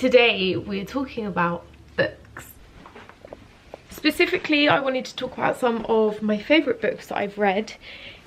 Today we're talking about books. Specifically, I wanted to talk about some of my favourite books that I've read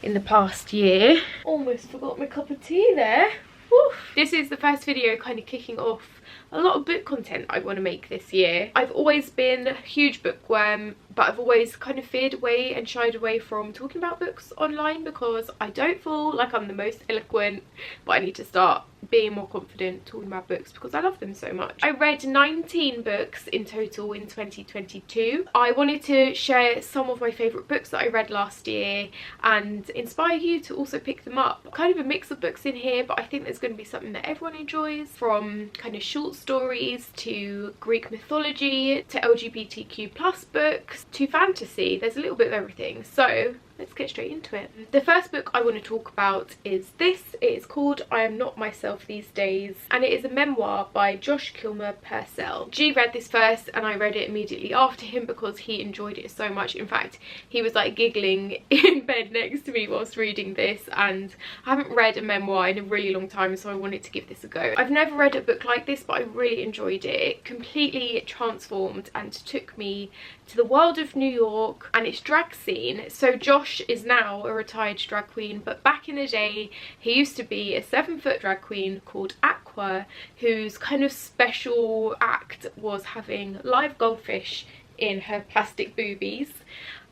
in the past year. Almost forgot my cup of tea there. Woof. This is the first video kind of kicking off a lot of book content I want to make this year. I've always been a huge bookworm, but I've always kind of feared away and shied away from talking about books online because I don't feel like I'm the most eloquent, but I need to start being more confident talking about books because I love them so much. I read 19 books in total in 2022. I wanted to share some of my favourite books that I read last year and inspire you to also pick them up. Kind of a mix of books in here, but I think there's going to be something that everyone enjoys, from kind of short stories to Greek mythology to LGBTQ plus books to fantasy. There's a little bit of everything, so let's get straight into it. The first book I want to talk about is this. It is called I Am Not Myself These Days, and it is a memoir by Josh Kilmer Purcell. G read this first and I read it immediately after him because he enjoyed it so much. In fact, he was like giggling in bed next to me whilst reading this, and I haven't read a memoir in a really long time, so I wanted to give this a go. I've never read a book like this, but I really enjoyed it. It completely transformed and took me to the world of New York and its drag scene. So Josh is now a retired drag queen, but back in the day he used to be a 7-foot drag queen called Aqua, whose kind of special act was having live goldfish in her plastic boobies.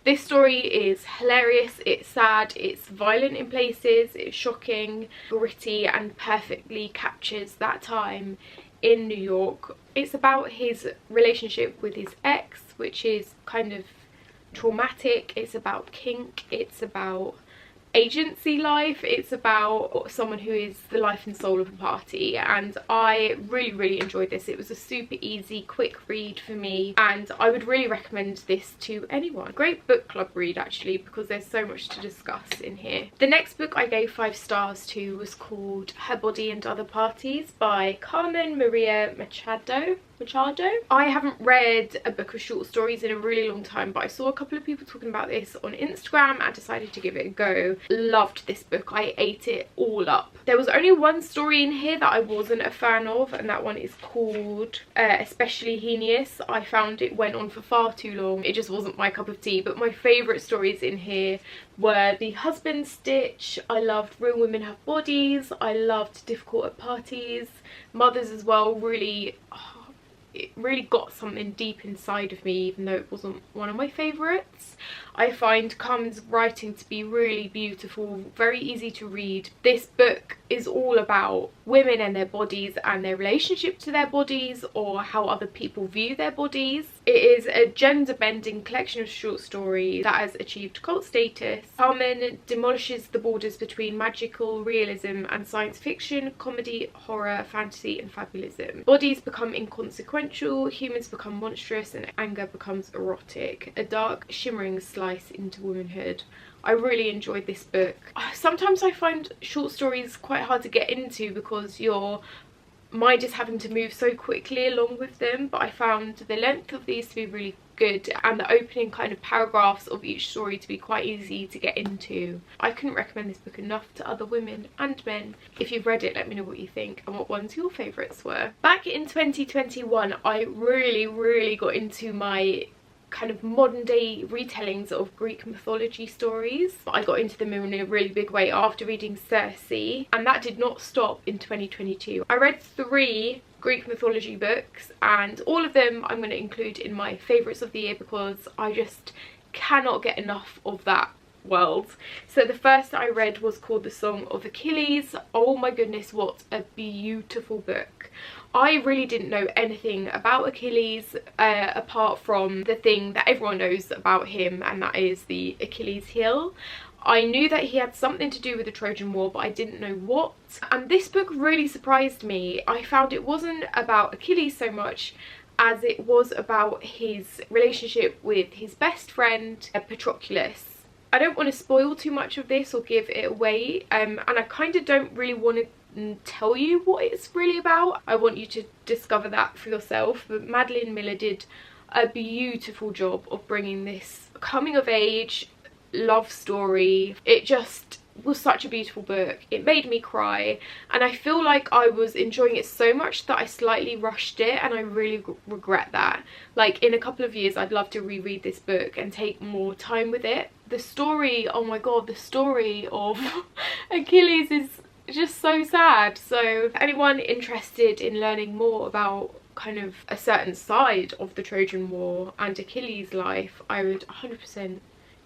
This story is hilarious, it's sad, it's violent in places, it's shocking, gritty, and perfectly captures that time in New York. It's about his relationship with his ex, which is kind of traumatic. It's about kink, it's about agency life, it's about someone who is the life and soul of a party, and I really enjoyed this. It was a super easy, quick read for me, and I would really recommend this to anyone. Great book club read actually, because there's so much to discuss in here. The next book I gave 5 stars to was called Her Body and Other Parties by Carmen Maria Machado. I haven't read a book of short stories in a really long time, but I saw a couple of people talking about this on Instagram and decided to give it a go. Loved this book, I ate it all up. There was only one story in here that I wasn't a fan of, and that one is called Especially Heinous. I found it went on for far too long. It just wasn't my cup of tea, but my favourite stories in here were The Husband Stitch. I loved Real Women Have Bodies. I loved Difficult at Parties. Mothers as well. Really, it really got something deep inside of me, even though it wasn't one of my favourites. I find Carmen's writing to be really beautiful, very easy to read. This book is all about women and their bodies and their relationship to their bodies, or how other people view their bodies. It is a gender-bending collection of short stories that has achieved cult status. Carmen demolishes the borders between magical realism and science fiction, comedy, horror, fantasy and fabulism. Bodies become inconsequential, humans become monstrous, and anger becomes erotic. A dark, shimmering slice into womanhood. I really enjoyed this book. Sometimes I find short stories quite hard to get into because your mind is having to move so quickly along with them, but I found the length of these to be really good and the opening kind of paragraphs of each story to be quite easy to get into. I couldn't recommend this book enough to other women and men. If you've read it, let me know what you think and what ones your favourites were. Back in 2021, I really got into my kind of modern day retellings of Greek mythology stories. I got into them in a really big way after reading Circe, and that did not stop in 2022. I read 3 Greek mythology books, and all of them I'm going to include in my favourites of the year because I just cannot get enough of that world. So the first I read was called The Song of Achilles. Oh my goodness, what a beautiful book. I really didn't know anything about Achilles apart from the thing that everyone knows about him, and that is the Achilles heel. I knew that he had something to do with the Trojan War, but I didn't know what. And this book really surprised me. I found it wasn't about Achilles so much as it was about his relationship with his best friend Patroclus. I don't want to spoil too much of this or give it away, and I kind of don't really want to tell you what it's really about. I want you to discover that for yourself, but Madeline Miller did a beautiful job of bringing this coming of age love story. It just was such a beautiful book. It made me cry, and I feel like I was enjoying it so much that I slightly rushed it, and I really regret that. Like, in a couple of years I'd love to reread this book and take more time with it. The story, oh my god, the story of Achilles is just so sad. So anyone interested in learning more about kind of a certain side of the Trojan War and Achilles' life, I would 100%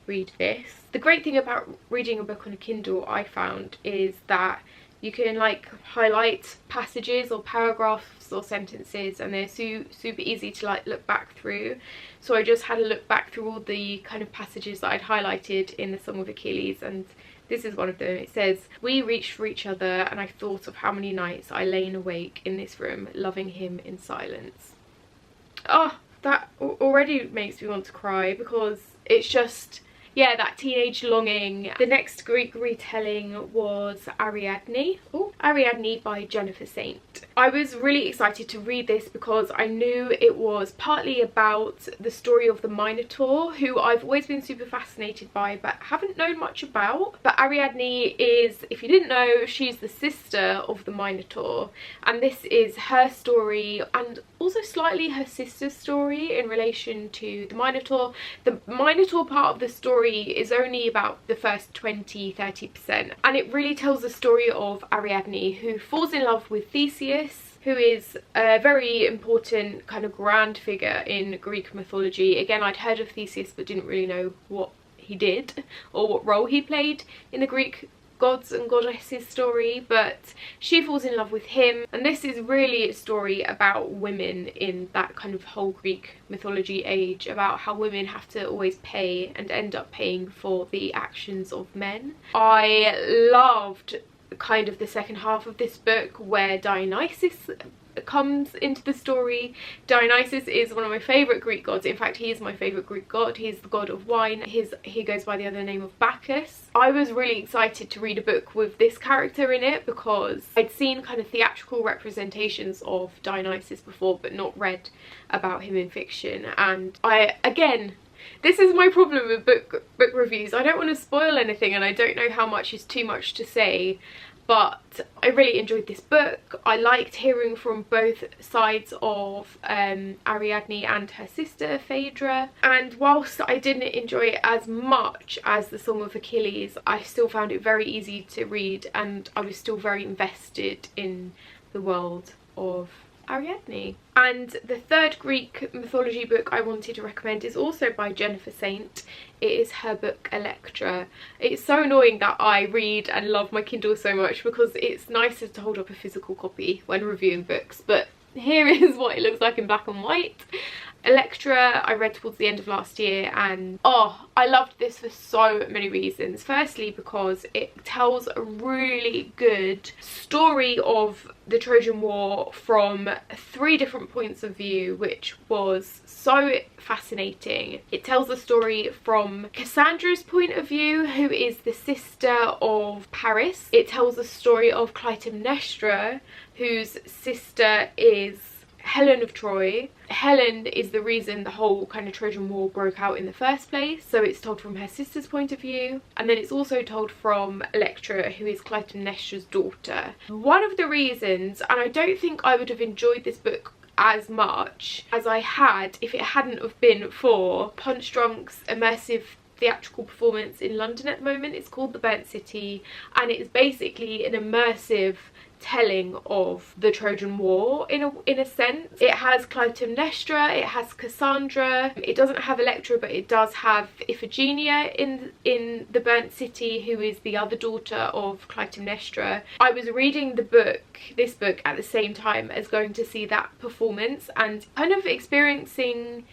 read this. The great thing about reading a book on a Kindle, I found, is that you can like highlight passages or paragraphs or sentences, and they're super easy to like look back through. So I just had a look back through all the kind of passages that I'd highlighted in the Song of Achilles, and this is one of them. It says, "We reached for each other, and I thought of how many nights I lain awake in this room, loving him in silence." Oh, that already makes me want to cry, because it's just, yeah, that teenage longing. The next Greek retelling was Ariadne. Oh, Ariadne by Jennifer Saint. I was really excited to read this because I knew it was partly about the story of the Minotaur, who I've always been super fascinated by but haven't known much about. But Ariadne is, if you didn't know, she's the sister of the Minotaur, and this is her story and also slightly her sister's story in relation to the Minotaur. The Minotaur part of the story is only about the first 20-30%, and it really tells the story of Ariadne, who falls in love with Theseus, who is a very important kind of grand figure in Greek mythology. Again, I'd heard of Theseus but didn't really know what he did or what role he played in the Greek gods and goddesses story, but she falls in love with him, and this is really a story about women in that kind of whole Greek mythology age, about how women have to always pay and end up paying for the actions of men. I loved kind of the second half of this book where Dionysus comes into the story. Dionysus is one of my favourite Greek gods. In fact, he is my favourite Greek god. He's the god of wine. He goes by the other name of Bacchus. I was really excited to read a book with this character in it because I'd seen kind of theatrical representations of Dionysus before but not read about him in fiction. And again, this is my problem with book reviews. I don't want to spoil anything, and I don't know how much is too much to say, but I really enjoyed this book. I liked hearing from both sides of Ariadne and her sister Phaedra, and whilst I didn't enjoy it as much as the Song of Achilles, I still found it very easy to read, and I was still very invested in the world of Ariadne. And the third Greek mythology book I wanted to recommend is also by Jennifer Saint. It is her book Elektra. It's so annoying that I read and love my Kindle so much because it's nicer to hold up a physical copy when reviewing books, but here is what it looks like in black and white. Elektra I read towards the end of last year, and oh, I loved this for so many reasons. Firstly, because it tells a really good story of the Trojan War from 3 different points of view, which was so fascinating. It tells the story from Cassandra's point of view, who is the sister of Paris. It tells the story of Clytemnestra, whose sister is Helen of Troy. Helen is the reason the whole kind of Trojan War broke out in the first place, so it's told from her sister's point of view. And then it's also told from Elektra, who is Clytemnestra's daughter. One of the reasons, and I don't think I would have enjoyed this book as much as I had if it hadn't have been for Punch Drunk's immersive theatrical performance in London at the moment. It's called The Burnt City, and it's basically an immersive telling of the Trojan War in a sense. It has Clytemnestra, it has Cassandra, it doesn't have Elektra, but it does have Iphigenia in The Burnt City, who is the other daughter of Clytemnestra. I was reading this book at the same time as going to see that performance, and kind of experiencing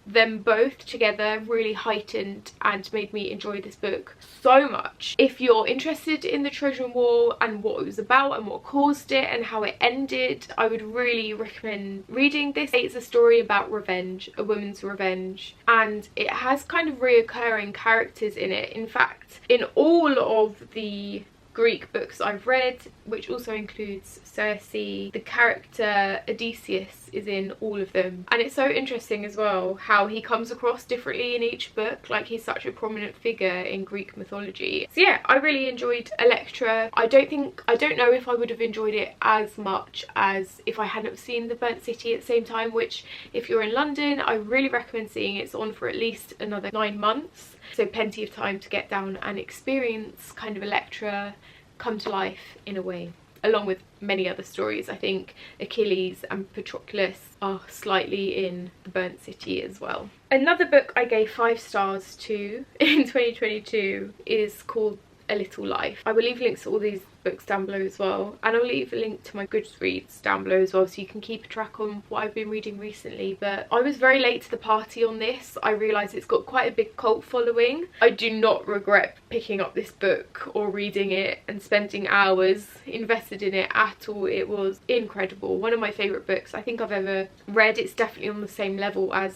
them both together really heightened and made me enjoy this book so much. If you're interested in the Trojan War and what it was about and what caused it and how it ended, I would really recommend reading this. It's a story about revenge, a woman's revenge, and it has kind of reoccurring characters in it. In fact, in all of the Greek books I've read, which also includes Circe. The character Odysseus is in all of them, and it's so interesting as well how he comes across differently in each book. Like, he's such a prominent figure in Greek mythology. So yeah, I really enjoyed Elektra. I don't know if I would have enjoyed it as much as if I hadn't seen The Burnt City at the same time, which if you're in London, I really recommend seeing. It's on for at least another 9 months, so plenty of time to get down and experience kind of Elektra come to life in a way, along with many other stories. I think Achilles and Patroclus are slightly in The Burnt City as well. Another book I gave 5 stars to in 2022 is called A Little Life. I will leave links to all these books down below as well, and I'll leave a link to my goodreads down below as well, so you can keep a track on what I've been reading recently. But I was very late to the party on this. I realised it's got quite a big cult following. I do not regret picking up this book or reading it and spending hours invested in it at all. It was incredible. One of my favourite books I think I've ever read. It's definitely on the same level as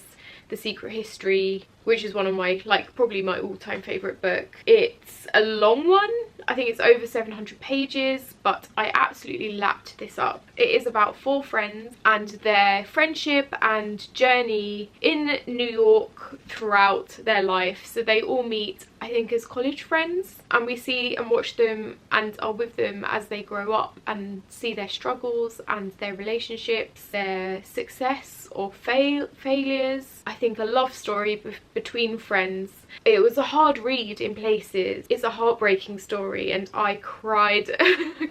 The Secret History, which is one of my, like, probably my all-time favourite book. It's a long one. I think it's over 700 pages, but I absolutely lapped this up. It is about 4 friends and their friendship and journey in New York throughout their life. So they all meet, I think, as college friends, and we see and watch them and are with them as they grow up and see their struggles and their relationships, their success or failures. I think a love story between friends. It was a hard read in places. It's a heartbreaking story, and I cried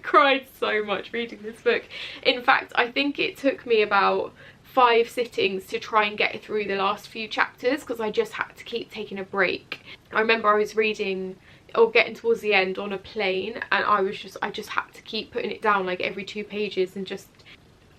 cried so much reading this book. In fact, I think it took me about 5 sittings to try and get through the last few chapters, because I just had to keep taking a break. I remember I was reading or getting towards the end on a plane, and I just had to keep putting it down like every 2 pages and just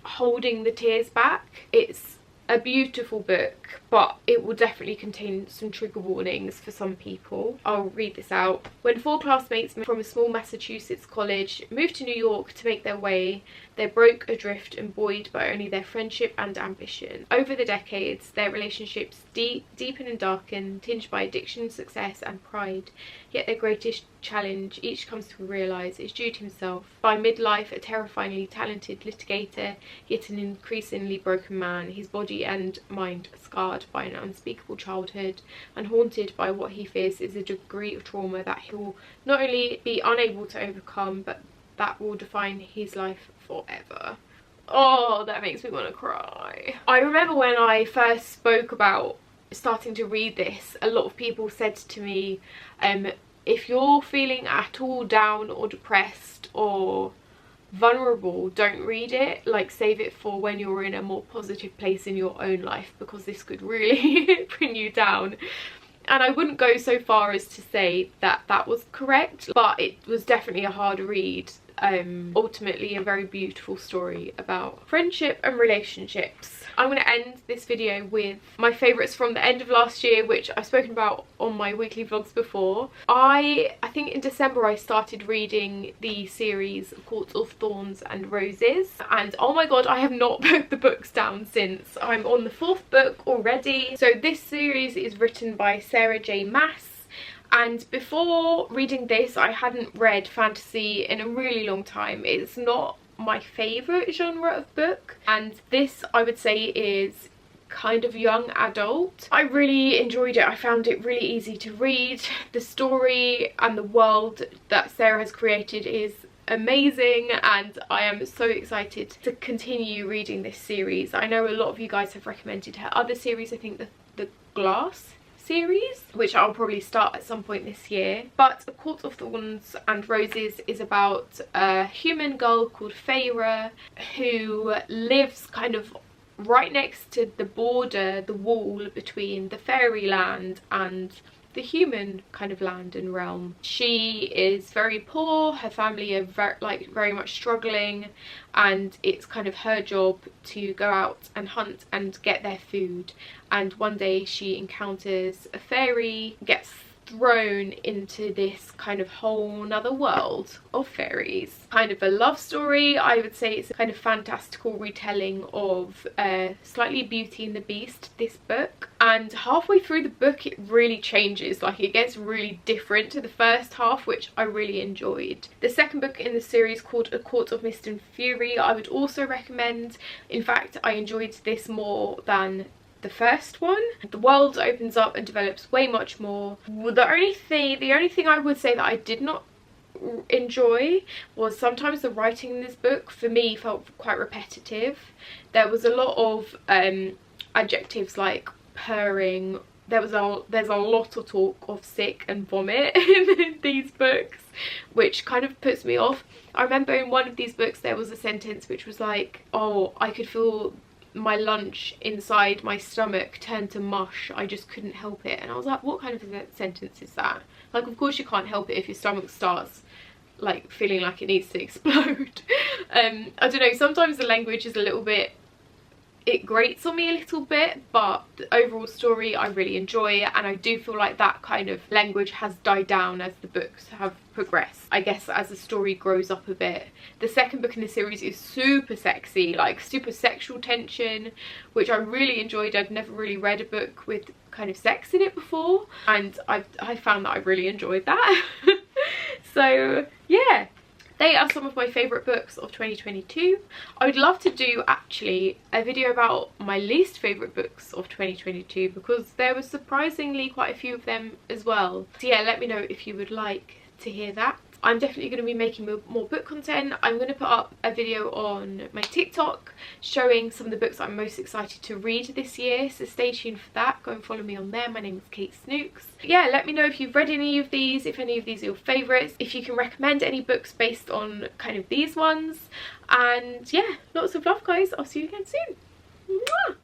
holding the tears back. It's a beautiful book, but it will definitely contain some trigger warnings for some people. I'll read this out. When 4 classmates from a small Massachusetts college moved to New York to make their way, they broke adrift and buoyed by only their friendship and ambition. Over the decades, their relationships deepen and darken, tinged by addiction, success and pride. Yet their greatest challenge, each comes to realise, is due to himself. By midlife, a terrifyingly talented litigator, yet an increasingly broken man, his body and mind scarred by an unspeakable childhood and haunted by what he fears is a degree of trauma that he will not only be unable to overcome, but that will define his life forever. Oh, that makes me want to cry. I remember when I first spoke about starting to read this, a lot of people said to me, if you're feeling at all down or depressed or vulnerable, don't read it. Like, save it for when you're in a more positive place in your own life, because this could really bring you down. And I wouldn't go so far as to say that that was correct, but it was definitely a hard read. Ultimately a very beautiful story about friendship and relationships. I'm going to end this video with my favourites from the end of last year, which I've spoken about on my weekly vlogs before. I think in December I started reading the series Court of Thorns and Roses, and oh my god, I have not put the books down since. I'm on the 4th book already. So this series is written by Sarah J. Maas. And before reading this, I hadn't read fantasy in a really long time. It's not my favourite genre of book, and this, I would say, is kind of young adult. I really enjoyed it. I found it really easy to read. The story and the world that Sarah has created is amazing, and I am so excited to continue reading this series. I know a lot of you guys have recommended her other series. I think the Glass series, which I'll probably start at some point this year. But A Court of Thorns and Roses is about a human girl called Feyre who lives kind of right next to the border, the wall between the fairyland and the human kind of land and realm. She is very poor, her family are very much struggling, and it's kind of her job to go out and hunt and get their food. And one day she encounters a fairy, gets thrown into this kind of whole nother world of fairies. Kind of a love story. I would say it's a kind of fantastical retelling of slightly Beauty and the Beast, this book. And halfway through the book it really changes, like it gets really different to the first half, which I really enjoyed. The second book in the series, called A Court of Mist and Fury, I would also recommend. In fact, I enjoyed this more than the first one. The world opens up and develops way much more. The only thing I would say that I did not enjoy was sometimes the writing in this book for me felt quite repetitive. There was a lot of adjectives like purring. There's a lot of talk of sick and vomit in these books, which kind of puts me off. I remember in one of these books there was a sentence which was like, oh, I could feel my lunch inside my stomach turn to mush, I just couldn't help it. And I was like, what kind of a sentence is that? Like, of course you can't help it if your stomach starts like feeling like it needs to explode. I don't know, sometimes the language is a little bit, it grates on me a little bit, but the overall story I really enjoy, and I do feel like that kind of language has died down as the books have progressed, I guess, as the story grows up a bit. The second book in the series is super sexy, like super sexual tension, which I really enjoyed. I'd never really read a book with kind of sex in it before, and I found that I really enjoyed that. So yeah, they are some of my favourite books of 2022. I would love to do actually a video about my least favourite books of 2022, because there were surprisingly quite a few of them as well. So yeah, let me know if you would like to hear that. I'm definitely going to be making more book content. I'm going to put up a video on my TikTok showing some of the books I'm most excited to read this year, so stay tuned for that. Go and follow me on there. My name is Snooks. Yeah, let me know if you've read any of these, if any of these are your favourites, if you can recommend any books based on kind of these ones. And yeah, lots of love guys. I'll see you again soon. Mwah!